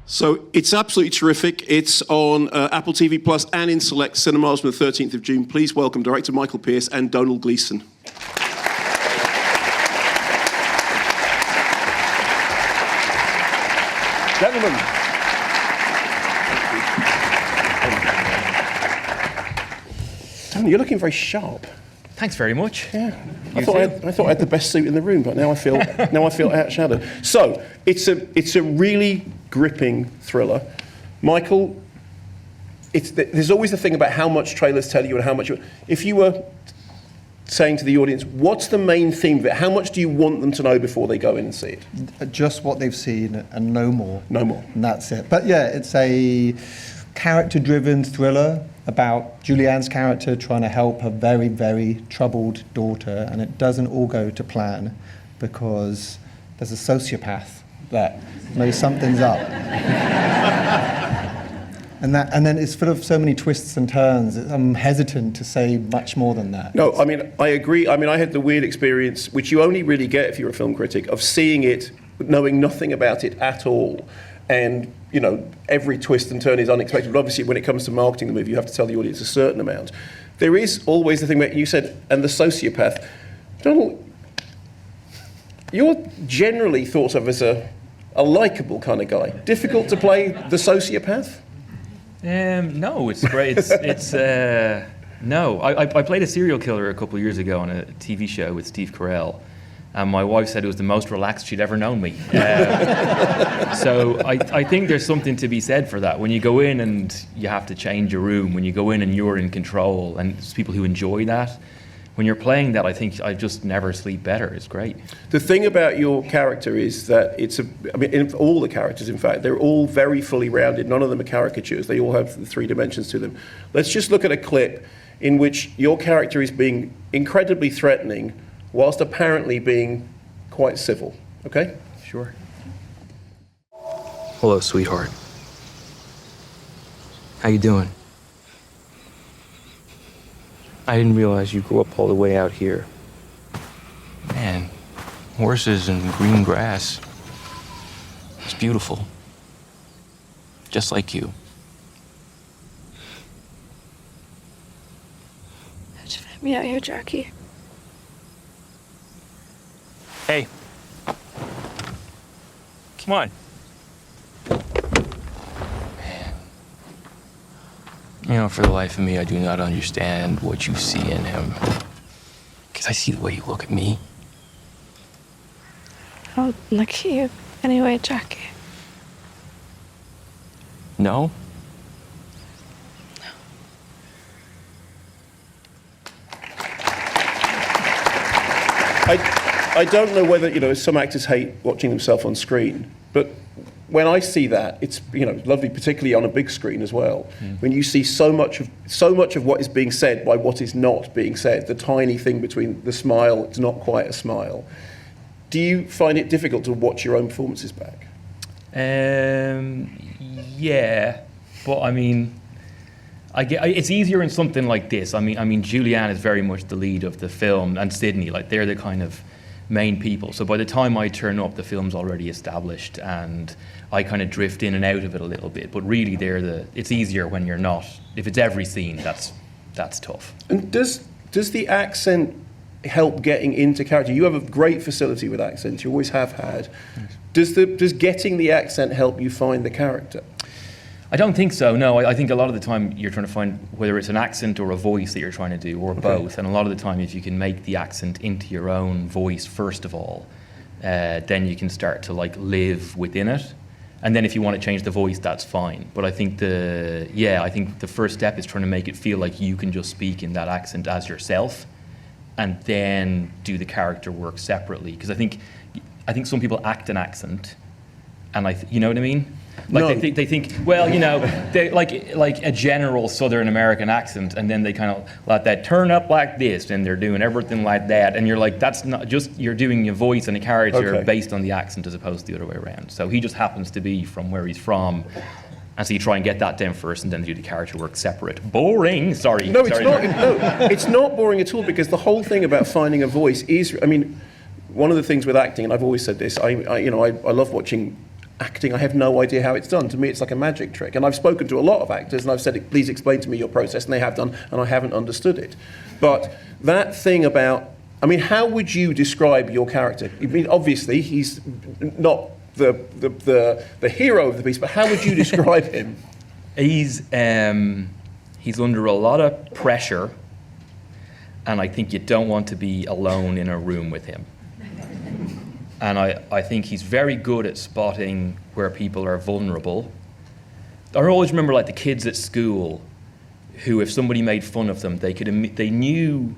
So it's absolutely terrific. It's on Apple TV Plus and in select cinemas from the 13th of June. Please welcome director Michael Pearce and Domhnall Gleeson. Gentlemen. Domhnall, you're looking very sharp. Thanks very much. Yeah, I thought I had the best suit in the room, but now I feel outshadowed. So it's a really gripping thriller. Michael, there's always the thing about how much trailers tell you and how much. If you were saying to the audience, what's the main theme of it? How much do you want them to know before they go in and see it? Just what they've seen and no more. No more. And that's it. But yeah, it's a character-driven thriller about Julianne's character trying to help her very, very troubled daughter, and it doesn't all go to plan because there's a sociopath that knows something's up. And then it's full of so many twists and turns. I'm hesitant to say much more than that. No, I mean, I agree. I mean, I had the weird experience, which you only really get if you're a film critic, of seeing it, knowing nothing about it at all. And, you know, every twist and turn is unexpected. But obviously, when it comes to marketing the movie, you have to tell the audience a certain amount. There is always the thing that you said, and the sociopath. Domhnall, you're generally thought of as a likeable kind of guy. Difficult to play the sociopath? No, it's great. No, I played a serial killer a couple of years ago on a TV show with Steve Carell. And my wife said it was the most relaxed she'd ever known me. So I think there's something to be said for that. When you go in and you have to change your room, when you go in and you're in control, and there's people who enjoy that. When you're playing that, I think I just never sleep better. It's great. The thing about your character is that all the characters, in fact, they're all very fully rounded. None of them are caricatures. They all have 3 dimensions to them. Let's just look at a clip in which your character is being incredibly threatening whilst apparently being quite civil, okay? Sure. Hello, sweetheart. How you doing? I didn't realize you grew up all the way out here. Man, horses and green grass. It's beautiful. Just like you. How'd you find me out here, Jackie? Hey. Come on. Man. You know, for the life of me, I do not understand what you see in him. Because I see the way you look at me. I'll look at you anyway, Jackie. No? I don't know whether, you know, some actors hate watching themselves on screen, but when I see that, it's, you know, lovely, particularly on a big screen as well. When you see so much of what is being said by what is not being said, the tiny thing between the smile, it's not quite a smile. Do you find it difficult to watch your own performances back? Yeah, but I mean, it's easier in something like this. I mean, Julianne is very much the lead of the film, and Sydney, like they're the kind of main people. So by the time I turn up, the film's already established, and I kind of drift in and out of it a little bit. But really, it's easier when you're not. If it's every scene, that's tough. And does the accent help getting into character? You have a great facility with accents. You always have had. Does getting the accent help you find the character? I don't think so, no. I think a lot of the time you're trying to find whether it's an accent or a voice that you're trying to do, or both. And a lot of the time, if you can make the accent into your own voice first of all, then you can start to like live within it. And then if you want to change the voice, that's fine. But I think the first step is trying to make it feel like you can just speak in that accent as yourself, and then do the character work separately. Because I think some people act an accent, and you know what I mean? Like no. they think, well, you know, they like a general Southern American accent, and then they kind of let that turn up like this, and they're doing everything like that, and you're like, that's not just, you're doing your voice and a character based on the accent as opposed to the other way around. So he just happens to be from where he's from, and so you try and get that down first, and then do the character work separate. Boring. Sorry. No, it's not boring at all, because the whole thing about finding a voice is, I mean, one of the things with acting, and I've always said this, I love watching acting, I have no idea how it's done. To me, it's like a magic trick. And I've spoken to a lot of actors, and I've said, please explain to me your process, and they have done, and I haven't understood it. But that thing about, I mean, how would you describe your character? I mean, obviously, he's not the hero of the piece, but how would you describe him? He's under a lot of pressure, and I think you don't want to be alone in a room with him. And I think he's very good at spotting where people are vulnerable. I always remember like the kids at school who, if somebody made fun of them, they knew,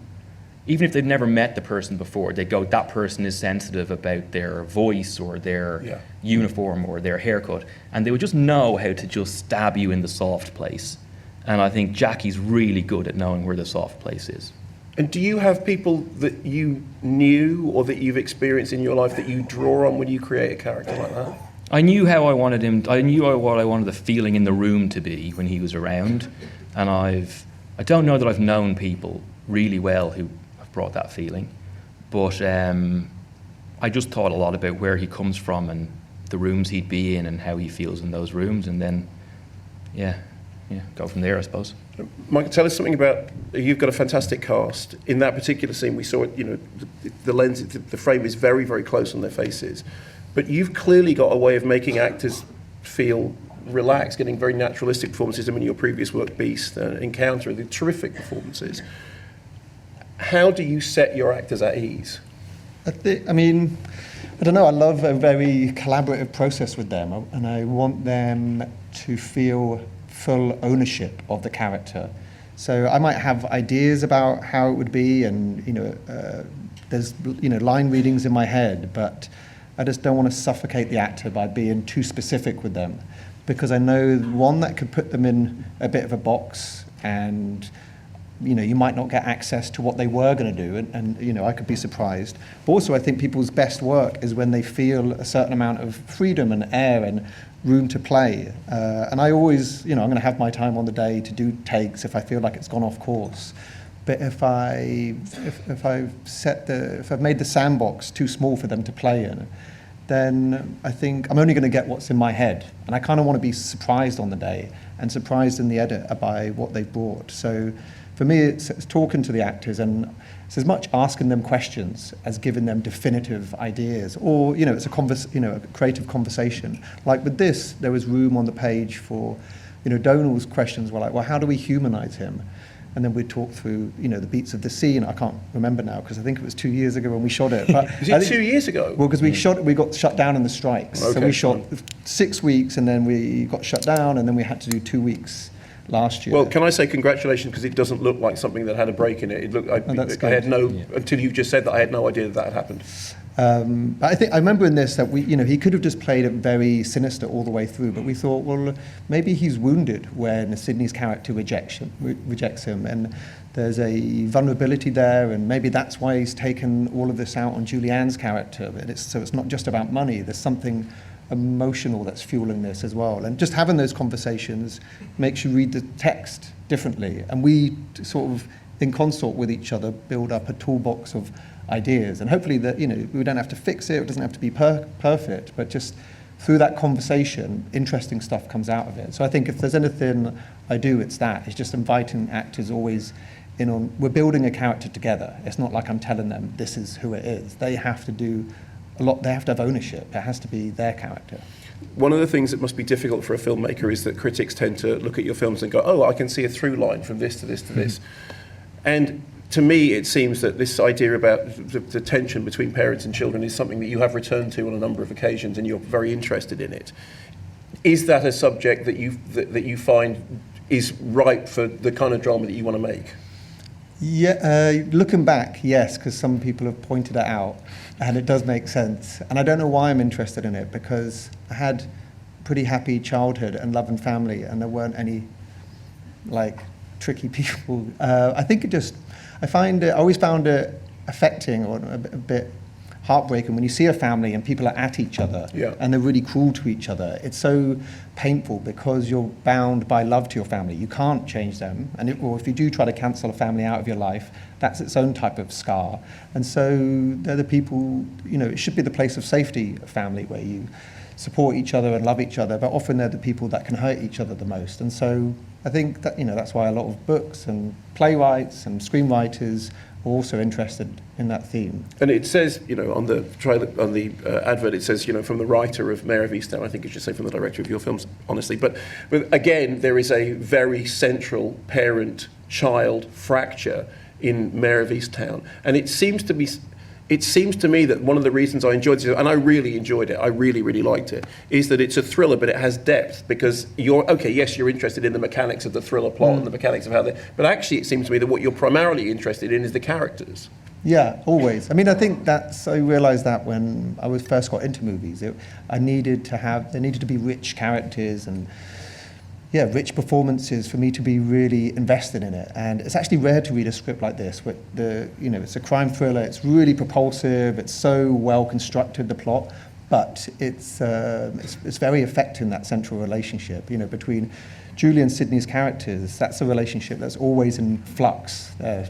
even if they'd never met the person before, they'd go, that person is sensitive about their voice or their uniform or their haircut. And they would just know how to just stab you in the soft place. And I think Jackie's really good at knowing where the soft place is. And do you have people that you knew or that you've experienced in your life that you draw on when you create a character like that? I knew how I wanted him. I knew what I wanted the feeling in the room to be when he was around. And I don't know that I've known people really well who have brought that feeling. But I just thought a lot about where he comes from and the rooms he'd be in and how he feels in those rooms. And then, go from there, I suppose. Michael, tell us something about, you've got a fantastic cast. In that particular scene, we saw it, the lens, the frame is very, very close on their faces. But you've clearly got a way of making actors feel relaxed, getting very naturalistic performances. I mean, your previous work, Beast, Encounter, the terrific performances. How do you set your actors at ease? I don't know, I love a very collaborative process with them, and I want them to feel full ownership of the character. So I might have ideas about how it would be, and there's line readings in my head, but I just don't want to suffocate the actor by being too specific with them, because I know, one, that could put them in a bit of a box, and you might not get access to what they were going to do, and I could be surprised. But also, I think people's best work is when they feel a certain amount of freedom and air and room to play. And I always, I'm going to have my time on the day to do takes if I feel like it's gone off course. But if I've made the sandbox too small for them to play in, then I think I'm only going to get what's in my head. And I kind of want to be surprised on the day and surprised in the edit by what they've brought. So for me, it's talking to the actors, and it's as much asking them questions as giving them definitive ideas. Or, it's a creative conversation. Like with this, there was room on the page for, Domhnall's questions were like, well, how do we humanize him? And then we'd talk through, the beats of the scene. I can't remember now because I think it was 2 years ago when we shot it. But Was it 2 years ago? Well, because we got shut down in the strikes. Okay, so we shot 6 weeks, and then we got shut down, and then we had to do 2 weeks last year. Well, can I say congratulations, because it doesn't look like something that had a break in it. It looked, I had until you just said that, I had no idea that had happened. But I remember in this that he could have just played it very sinister all the way through, but we thought, well, maybe he's wounded when Sydney's character rejects him, and there's a vulnerability there, and maybe that's why he's taken all of this out on Julianne's character. So it's not just about money. There's something emotional that's fueling this as well, and just having those conversations makes you read the text differently, and we sort of in consort with each other build up a toolbox of ideas, and hopefully that we don't have to fix it doesn't have to be perfect, but just through that conversation interesting stuff comes out of it. So I think if there's anything I do, it's just inviting actors always in on, we're building a character together. It's not like I'm telling them this is who it is. They have to do a lot, they have to have ownership. It has to be their character. One of the things that must be difficult for a filmmaker is that critics tend to look at your films and go, oh, I can see a through line from this to this to this. And to me, it seems that this idea about the tension between parents and children is something that you have returned to on a number of occasions, and you're very interested in it. Is that a subject that you find is ripe for the kind of drama that you want to make? Yeah, looking back, yes, because some people have pointed it out, and it does make sense. And I don't know why I'm interested in it, because I had a pretty happy childhood and love and family, and there weren't any tricky people. I always found it affecting or a bit heartbreaking when you see a family and people are at each other and they're really cruel to each other. It's so painful because you're bound by love to your family. You can't change them. And if you do try to cancel a family out of your life, that's its own type of scar. And so they're the people, it should be the place of safety, a family, where you support each other and love each other, but often they're the people that can hurt each other the most. And so I think that, that's why a lot of books and playwrights and screenwriters are also interested in that theme. And it says, on the trailer, on the advert, it says, from the writer of Mayor of Easttown. I think it should say from the director of your films, honestly. But again, there is a very central parent-child fracture in Mayor of Easttown, and it seems to me that one of the reasons I enjoyed it, and I really enjoyed it, I really, really liked it, is that it's a thriller, but it has depth, because you're interested in the mechanics of the thriller plot and the mechanics of but actually it seems to me that what you're primarily interested in is the characters. Yeah, always. I mean, I think I realised that when I first got into movies, there needed to be rich characters and rich performances for me to be really invested in it. And it's actually rare to read a script like this, where it's a crime thriller, it's really propulsive, it's so well constructed, the plot, but it's very effective in that central relationship, between Julie and Sydney's characters. That's a relationship that's always in flux. They're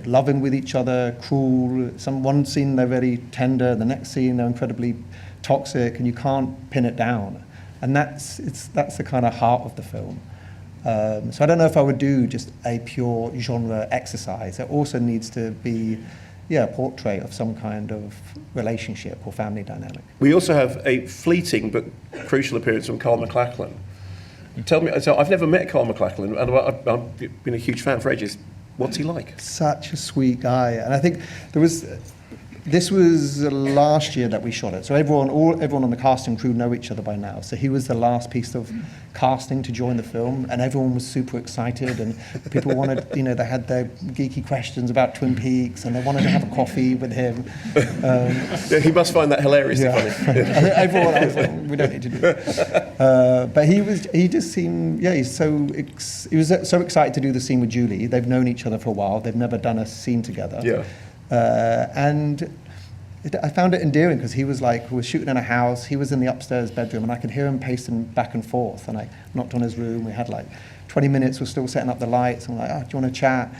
loving with each other, cruel. One scene they're very tender, the next scene they're incredibly toxic, and you can't pin it down. And that's the kind of heart of the film. So I don't know if I would do just a pure genre exercise. It also needs to be, a portrait of some kind of relationship or family dynamic. We also have a fleeting but crucial appearance from Carl MacLachlan. Tell me, so I've never met Carl MacLachlan, and I've been a huge fan for ages. What's he like? Such a sweet guy. And I think this was last year that we shot it. So everyone on the casting crew know each other by now. So he was the last piece of casting to join the film, and everyone was super excited. And people wanted, they had their geeky questions about Twin Peaks, and they wanted to have a coffee with him. He must find that hilarious. Everyone else, we don't need to do it. But he just seemed, he was so excited to do the scene with Julie. They've known each other for a while. They've never done a scene together. Yeah. And I found it endearing because he was we were shooting in a house, he was in the upstairs bedroom, and I could hear him pacing back and forth, and I knocked on his room. We had 20 minutes, we're still setting up the lights, and I'm like, do you want to chat?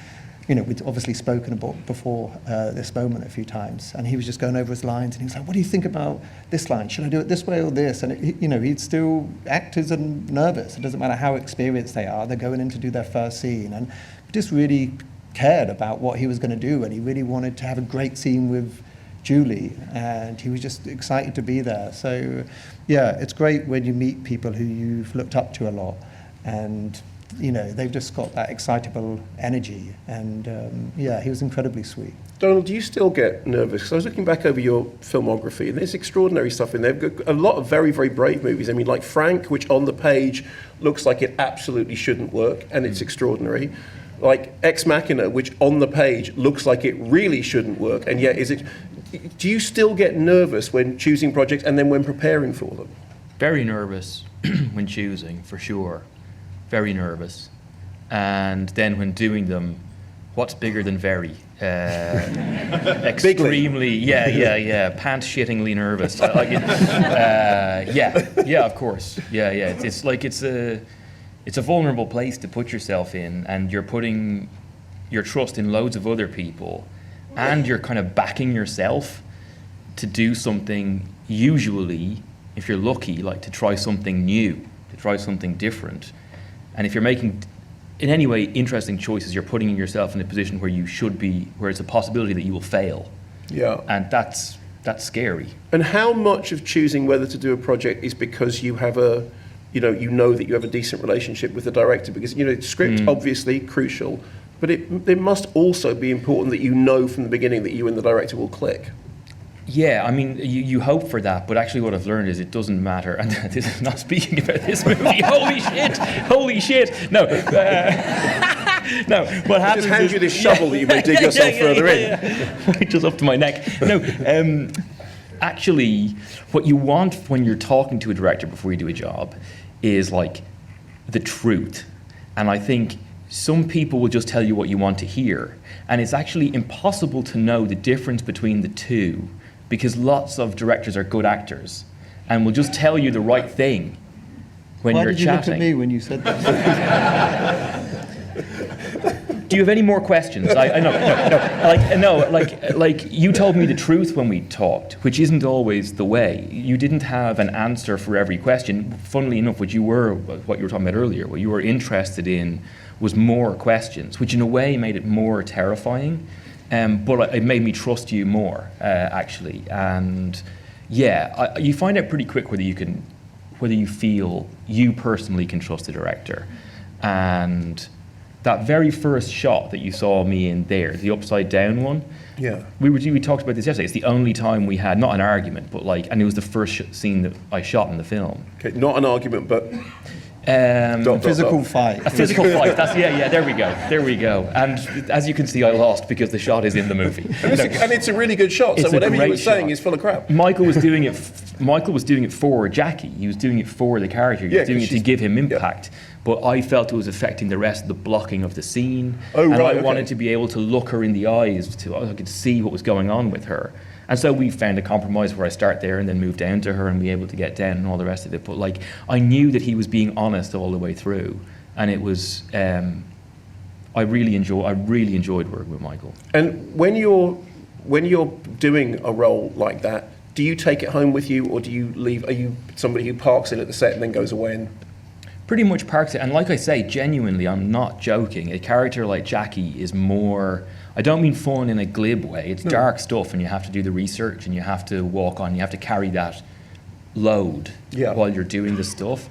We'd obviously spoken about before this moment a few times, and he was just going over his lines, and he was like, what do you think about this line? Should I do it this way or this? And he'd still, actors are nervous. It doesn't matter how experienced they are, they're going in to do their first scene, and just really cared about what he was going to do, and he really wanted to have a great scene with Julie, and he was just excited to be there. So it's great when you meet people who you've looked up to a lot, and they've just got that excitable energy, and he was incredibly sweet. Domhnall, do you still get nervous? Because I was looking back over your filmography, and there's extraordinary stuff in there. They've got a lot of very, very brave movies. I mean, like Frank, which on the page looks like it absolutely shouldn't work, and it's extraordinary. Like Ex Machina, which on the page looks like it really shouldn't work, and yet do you still get nervous when choosing projects and then when preparing for them? Very nervous when choosing, for sure. Very nervous. And then when doing them, what's bigger than very? Extremely, pants-shittingly nervous. Of course. It's a vulnerable place to put yourself in, and you're putting your trust in loads of other people, and you're kind of backing yourself to do something, usually, if you're lucky, to try something new, to try something different. And if you're making, in any way, interesting choices, you're putting yourself in a position where you should be, where it's a possibility that you will fail. Yeah. And that's scary. And how much of choosing whether to do a project is because you have you know that you have a decent relationship with the director? Because, script, obviously, crucial, but it must also be important that you know from the beginning that you and the director will click. Yeah, I mean, you hope for that, but actually what I've learned is it doesn't matter. And this is not speaking about this movie. Holy shit. No. No, what happens just hand you this shovel that you may dig yourself further in. Just up to my neck. No, actually, what you want when you're talking to a director before you do a job is the truth. And I think some people will just tell you what you want to hear. And it's actually impossible to know the difference between the two, because lots of directors are good actors and will just tell you the right thing when you're chatting. Why did you look at me when you said that? Do you have any more questions? I no. Like you told me the truth when we talked, which isn't always the way. You didn't have an answer for every question. Funnily enough, what you were talking about earlier, what you were interested in was more questions, which in a way made it more terrifying. But it made me trust you more, actually. And yeah, you find out pretty quick whether you feel you personally can trust the director. And that very first shot that you saw me in there, the upside down one. Yeah. We talked about this yesterday. It's the only time we had not an argument, but and it was the first scene that I shot in the film. Okay, not an argument, but Physical fight. A physical fight. That's There we go. And as you can see, I lost because the shot is in the movie. and it's a really good shot. So whatever you were saying is full of crap. Michael was doing it for Jackie. He was doing it for the character. He was doing it to give him impact. Yeah. But I felt it was affecting the rest of the blocking of the scene. Oh, right. And I wanted to be able to look her in the eyes. I could see what was going on with her. And so we found a compromise where I start there and then move down to her and be able to get down and all the rest of it. But I knew that he was being honest all the way through, and it was. I really enjoyed working with Michael. And when you're doing a role like that, do you take it home with you, or do you leave? Are you somebody who parks it at the set and then goes away and? Pretty much parks it. And like I say, genuinely, I'm not joking. A character like Jackie is more. I don't mean fun in a glib way. It's dark stuff, and you have to do the research, and you have to walk on. You have to carry that load while you're doing the stuff.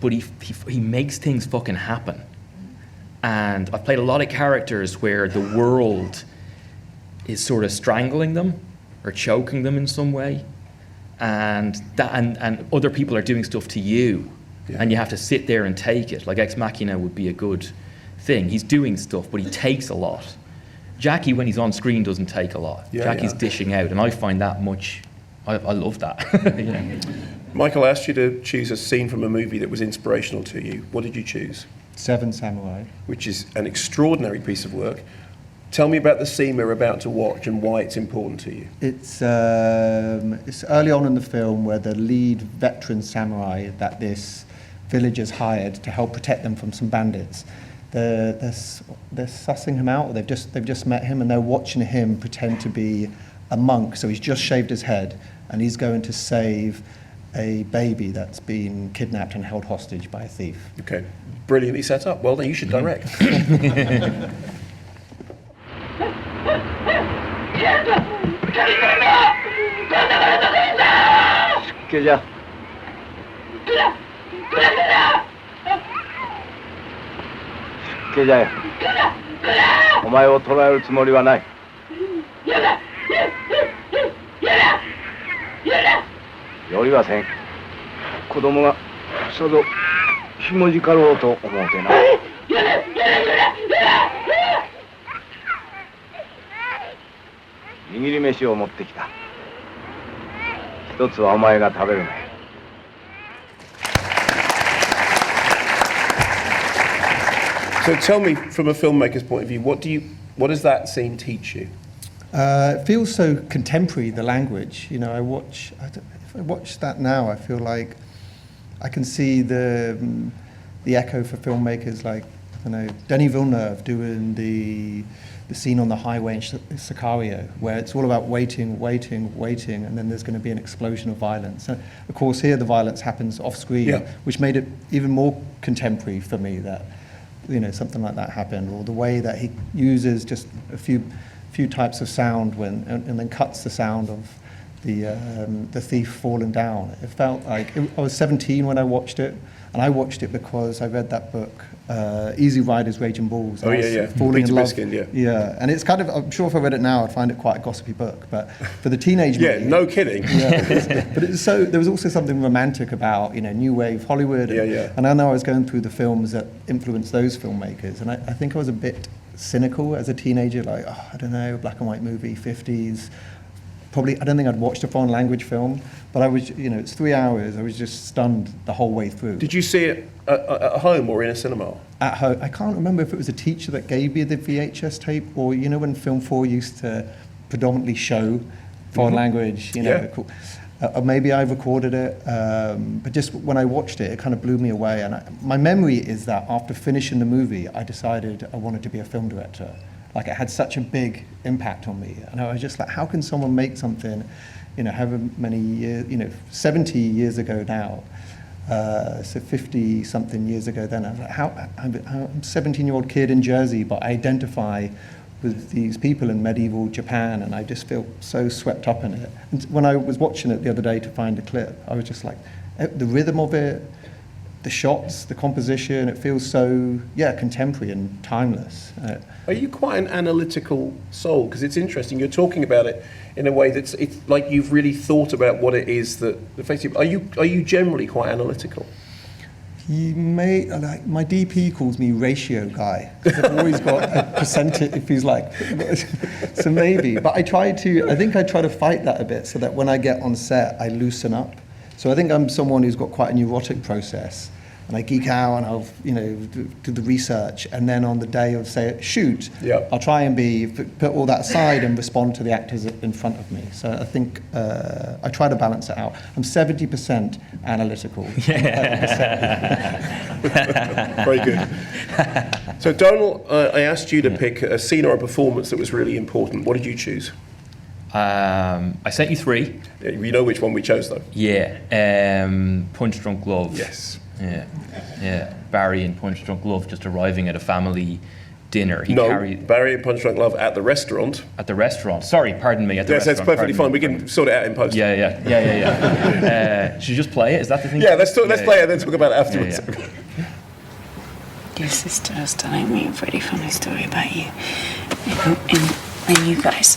But he makes things fucking happen. And I've played a lot of characters where the world is sort of strangling them or choking them in some way, and other people are doing stuff to you, and you have to sit there and take it. Like Ex Machina would be a good thing. He's doing stuff, but he takes a lot. Jackie, when he's on screen, doesn't take a lot. Jackie's dishing out, and I find that much. I love that. Michael asked you to choose a scene from a movie that was inspirational to you. What did you choose? Seven Samurai. Which is an extraordinary piece of work. Tell me about the scene we're about to watch and why it's important to you. It's early on in the film where the lead veteran samurai that this village has hired to help protect them from some bandits. They're sussing him out. They've just met him, and they're watching him pretend to be a monk. So he's just shaved his head, and he's going to save a baby that's been kidnapped and held hostage by a thief. Okay, brilliantly set up. Well, then you should direct. So tell me, from a filmmaker's point of view, what does that scene teach you? It feels so contemporary, the language. You know, if I watch that now, I feel like I can see the echo for filmmakers like, I don't know, Denis Villeneuve doing the scene on the highway in Sicario, where it's all about waiting, and then there's going to be an explosion of violence. And of course, here the violence happens off screen, which made it even more contemporary for me that, you know, something like that happened, or the way that he uses just a few types of sound and then cuts the sound of the thief falling down. It felt like I was 17 when I watched it, and I watched it because I read that book, Easy Riders, Raging Bulls. Falling in love. Biskin, yeah, and it's kind of, I'm sure if I read it now, I'd find it quite a gossipy book, but for the teenage me, no kidding. But it's so, there was also something romantic about, you know, new wave Hollywood, and I know I was going through the films that influenced those filmmakers, and I think I was a bit cynical as a teenager, like, I don't know, black and white movie, 50s. Probably, I don't think I'd watched a foreign language film, but I was, you know, it's 3 hours. I was just stunned the whole way through. Did you see it at home or in a cinema? At home. I can't remember if it was a teacher that gave me the VHS tape, or, you know, when Film 4 used to predominantly show foreign language, you know. Cool. Or maybe I recorded it, but just when I watched it, it kind of blew me away. And my memory is that after finishing the movie, I decided I wanted to be a film director. Like, it had such a big impact on me. And I was just like, how can someone make something, however many years, 70 years ago now, so 50-something years ago then. I was like, I'm a 17-year-old kid in Jersey, but I identify with these people in medieval Japan, and I just feel so swept up in it. And when I was watching it the other day to find a clip, I was just like, the rhythm of it, the shots, the composition, it feels so, contemporary and timeless. Are you quite an analytical soul? Because it's interesting, you're talking about it in a way that's, it's like you've really thought about what it is that, are you generally quite analytical? He may, like, my DP calls me ratio guy, because I've always got a percentage, if he's like, so maybe. But I think I try to fight that a bit so that when I get on set, I loosen up. So I think I'm someone who's got quite a neurotic process, and I geek out and I'll, do the research, and then on the day of, say, shoot, I'll try and put all that aside and respond to the actors in front of me. So I think I try to balance it out. I'm 70% analytical. Very good. So Domhnall, I asked you to pick a scene or a performance that was really important. What did you choose? I sent you 3. You know which one we chose, though? Yeah. Punch Drunk Love. Yes. Yeah. Barry in Punch Drunk Love just arriving at a family dinner. Barry and Punch Drunk Love at the restaurant. At the restaurant. Sorry, pardon me. At the restaurant. That's perfectly fine. We can sort it out in post. Yeah. Should we just play it? Is that the thing? Yeah, let's play it and then talk about it afterwards. Yeah. Your sister was telling me a pretty funny story about you. And you guys,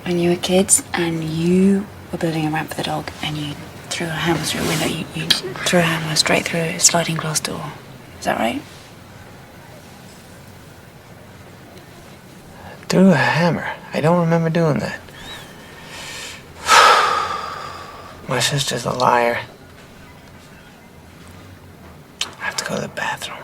when you were kids and you were building a ramp for the dog and you threw a hammer through a window, you threw a hammer straight through a sliding glass door. Is that right? Threw a hammer? I don't remember doing that. My sister's a liar. I have to go to the bathroom.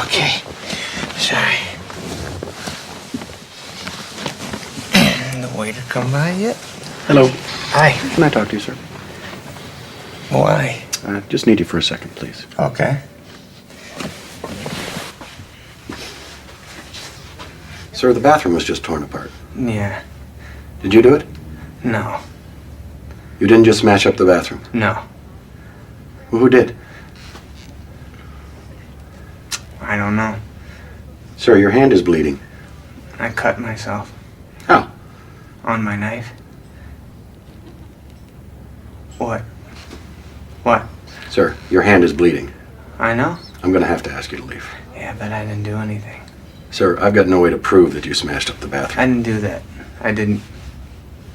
Okay. Sorry. The waiter come by yet? Hello. Hi. Can I talk to you, sir? Why? Just need you for a second, please. Okay. Sir, the bathroom was just torn apart. Yeah. Did you do it? No. You didn't just smash up the bathroom? No. Well, who did? I don't know. Sir, your hand is bleeding. I cut myself. How? On my knife. What? What? Sir, your hand is bleeding. I know. I'm gonna have to ask you to leave. Yeah, but I didn't do anything. Sir, I've got no way to prove that you smashed up the bathroom. I didn't do that. I didn't.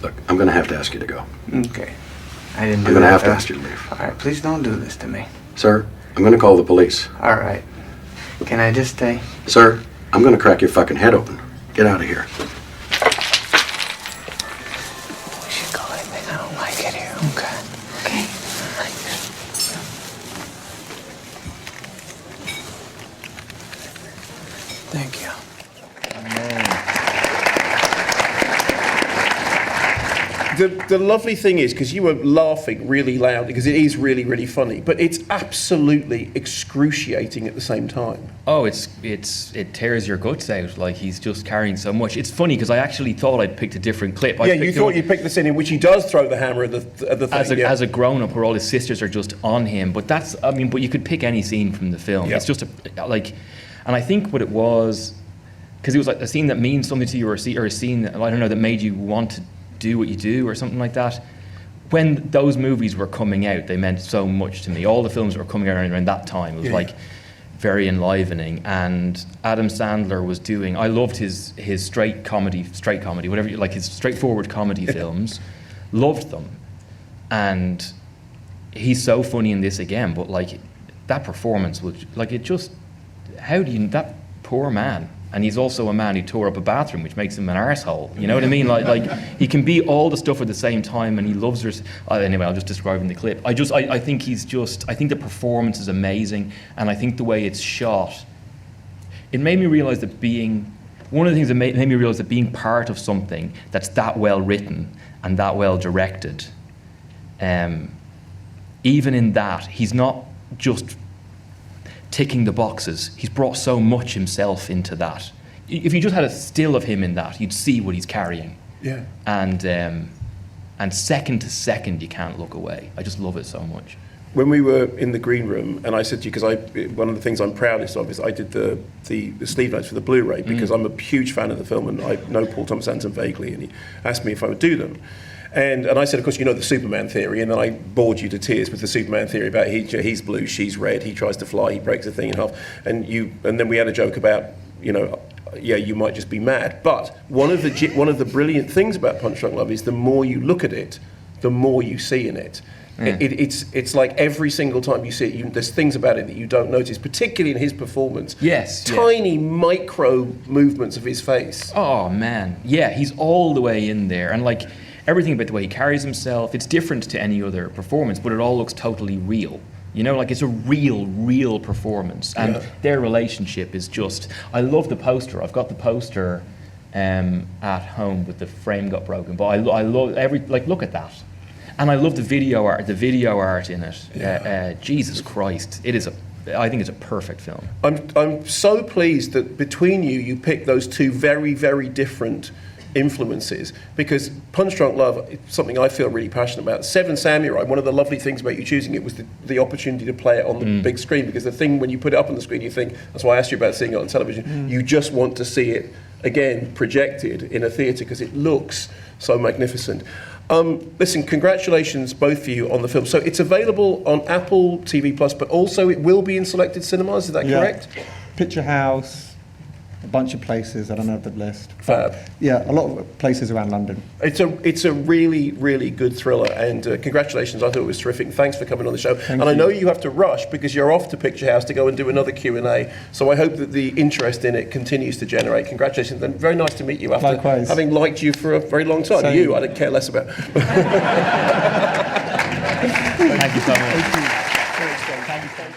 Look, I'm gonna have to ask you to go. Okay. I didn't do I'm gonna that. have to ask you to leave. All right, please don't do this to me. Sir, I'm gonna call the police. All right. Can I just stay? Sir, I'm gonna crack your fucking head open. Get out of here. We should go, I think. I don't like it here. Okay. Okay. Thank you. The lovely thing is, because you were laughing really loud, because it is really, really funny, but it's absolutely excruciating at the same time. Oh, it tears your guts out. Like, he's just carrying so much. It's funny because I actually thought I'd picked a different clip. You thought you'd pick the scene in which he does throw the hammer at the thing. As a grown-up, where all his sisters are just on him. But but you could pick any scene from the film. Yeah. It's just and I think what it was, because it was like a scene that means something to you, or a scene that, I don't know, that made you want to do what you do or something like that. When those movies were coming out, they meant so much to me. All the films that were coming out around that time, it was very enlivening. And Adam Sandler was doing, I loved his straight comedy, whatever, like his straightforward comedy films. Loved them. And he's so funny in this again, but like that performance was like, it just, that poor man. And he's also a man who tore up a bathroom, which makes him an arsehole. You know what I mean? Like he can be all the stuff at the same time, and he loves her. Anyway, I'll just describe in the clip. I think I think the performance is amazing, and I think the way it's shot, it made me realize that one of the things that made me realize that being part of something that's that well written and that well directed, even in that, he's not just ticking the boxes. He's brought so much himself into that. If you just had a still of him in that, you'd see what he's carrying. Yeah. And second to second, you can't look away. I just love it so much. When we were in the green room, and I said to you, because one of the things I'm proudest of is I did the sleeve notes for the Blu-ray, because I'm a huge fan of the film, and I know Paul Thomas Anderson vaguely, and he asked me if I would do them. And I said, of course, you know the Superman theory, and then I bored you to tears with the Superman theory about he's blue, she's red, he tries to fly, he breaks the thing in half, and then we had a joke about, yeah, you might just be mad. But one of the brilliant things about Punch Drunk Love is the more you look at it, the more you see in it. Yeah. It's like every single time you see it, there's things about it that you don't notice, particularly in his performance. Yes. Tiny micro movements of his face. Oh, man. Yeah, he's all the way in there. And like everything about the way he carries himself, it's different to any other performance, but it all looks totally real. You know, like it's a real performance. And their relationship is just, I love the poster. I've got the poster at home, but the frame got broken. But I love look at that. And I love the video art in it. Yeah. Jesus Christ, I think it's a perfect film. I'm so pleased that between you picked those two very, very different influences, because Punch Drunk Love is something I feel really passionate about. Seven Samurai, one of the lovely things about you choosing it was the opportunity to play it on the big screen, because the thing when you put it up on the screen, you think, that's why I asked you about seeing it on television, you just want to see it again projected in a theatre because it looks so magnificent. Listen, congratulations both for you on the film. So it's available on Apple TV Plus, but also it will be in selected cinemas, is that correct? Picture House, a bunch of places, I don't know the list. Fab. Yeah, a lot of places around London. It's a really, really good thriller, and congratulations, I thought it was terrific. Thanks for coming on the show. Thank you. I know you have to rush because you're off to Picture House to go and do another Q&A, so I hope that the interest in it continues to generate. Congratulations, and very nice to meet you after Likewise. Having liked you for a very long time. Same. You, I don't care less about. Thank you so much. Thank you so much.